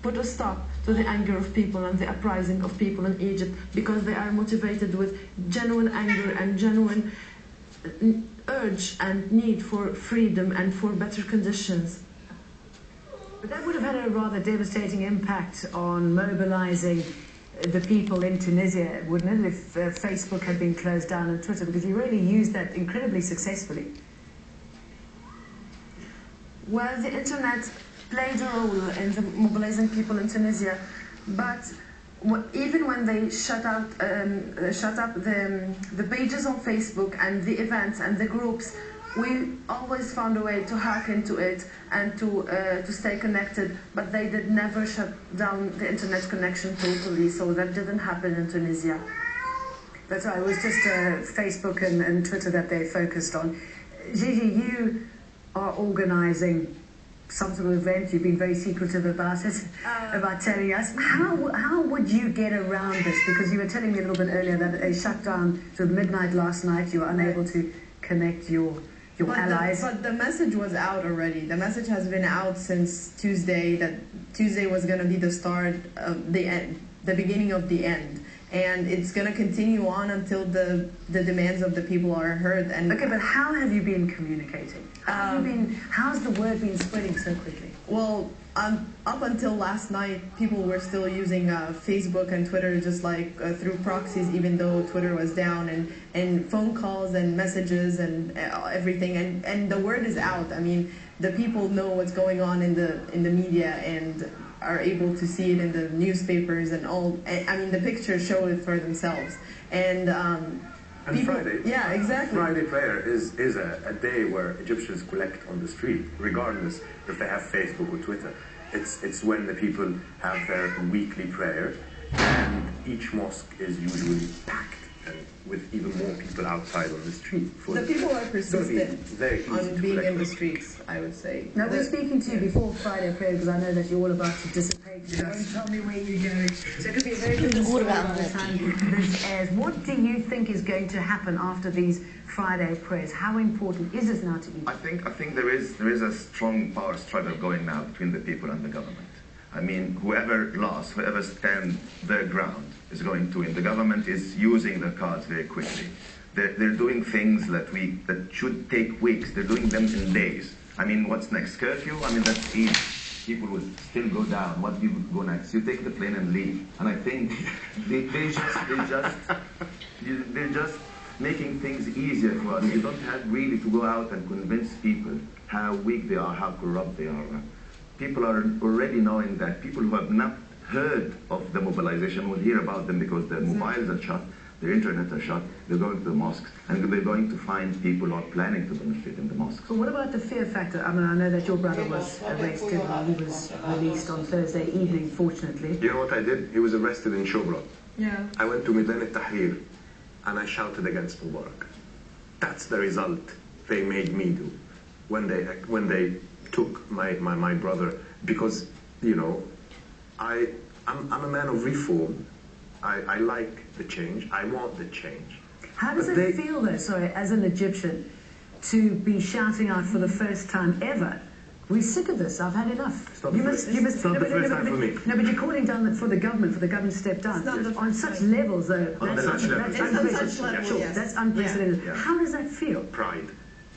put a stop to the anger of people and the uprising of people in Egypt, because they are motivated with genuine anger and genuine urge and need for freedom and for better conditions. But that would have had a rather devastating impact on mobilizing the people in Tunisia, wouldn't it, if Facebook had been closed down and Twitter, because you really used that incredibly successfully. Well, the internet played a role in the mobilizing people in Tunisia, but even when they shut up the pages on Facebook and the events and the groups, we always found a way to hack into it and to stay connected, but they did never shut down the internet connection totally, so that didn't happen in Tunisia. That's right, it was just Facebook and Twitter that they focused on. Gigi, you are organising some sort of event. You've been very secretive about it, about telling us. How would you get around this? Because you were telling me a little bit earlier that a shutdown to midnight last night, you were unable to connect your allies. But the message was out already. The message has been out since Tuesday, that Tuesday was going to be the start of the end, the beginning of the end. And it's going to continue on until the demands of the people are heard. And okay, but how have you been communicating? How's the word been spreading so quickly? Well, up until last night, people were still using Facebook and Twitter just like through proxies, even though Twitter was down, and phone calls and messages and everything. And the word is out. I mean, the people know what's going on in the media and are able to see it in the newspapers and all. I mean, the pictures show it for themselves. And people, Friday. Yeah, exactly. Friday prayer is a day where Egyptians collect on the street, regardless if they have Facebook or Twitter. It's when the people have their weekly prayer, and each mosque is usually packed, and with even more people outside on the street. The people are persistent on being in the streets, I would say. Now, we're speaking to you before Friday prayer, because I know that you're all about to dissipate. You don't tell me where you're going. So it could be a very good story by the time this airs. What do you think is going to happen after these Friday prayers? How important is this now to you? I think there is a strong power struggle going now between the people and the government. I mean, whoever lost, whoever stands their ground is going to win. The government is using the cards very quickly. They're doing things that should take weeks. They're doing them in days. I mean, what's next? Curfew? I mean, that's easy. People will still go down. What do you go next? You take the plane and leave. And I think they're just making things easier for us. You don't have really to go out and convince people how weak they are, how corrupt they are. People are already knowing that. People who have not heard of the mobilization will hear about them because their mobiles are shut, their internet are shut, they're going to the mosques, and they're going to find people who are planning to demonstrate in the mosques. But what about the fear factor? I mean, I know that your brother was arrested and he was released on Thursday evening, fortunately. You know what I did? He was arrested in Shobra. Yeah. I went to Maidan al-Tahrir and I shouted against Mubarak. That's the result they made me do when they took my brother, because, you know, I'm a man of reform. I like the change. I want the change. How does it feel, though, sorry, as an Egyptian, to be shouting out for the first time ever? We're sick of this. I've had enough. It's not the first time for me. No, but you're calling down for the government to step down. On such levels, though. On such levels. Sure, that's unprecedented. Yeah. How does that feel? Pride.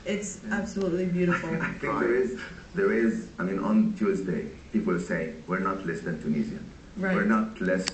It's absolutely beautiful. I think there is, I mean, on Tuesday, people say, we're not less than Tunisian. Right. We're not less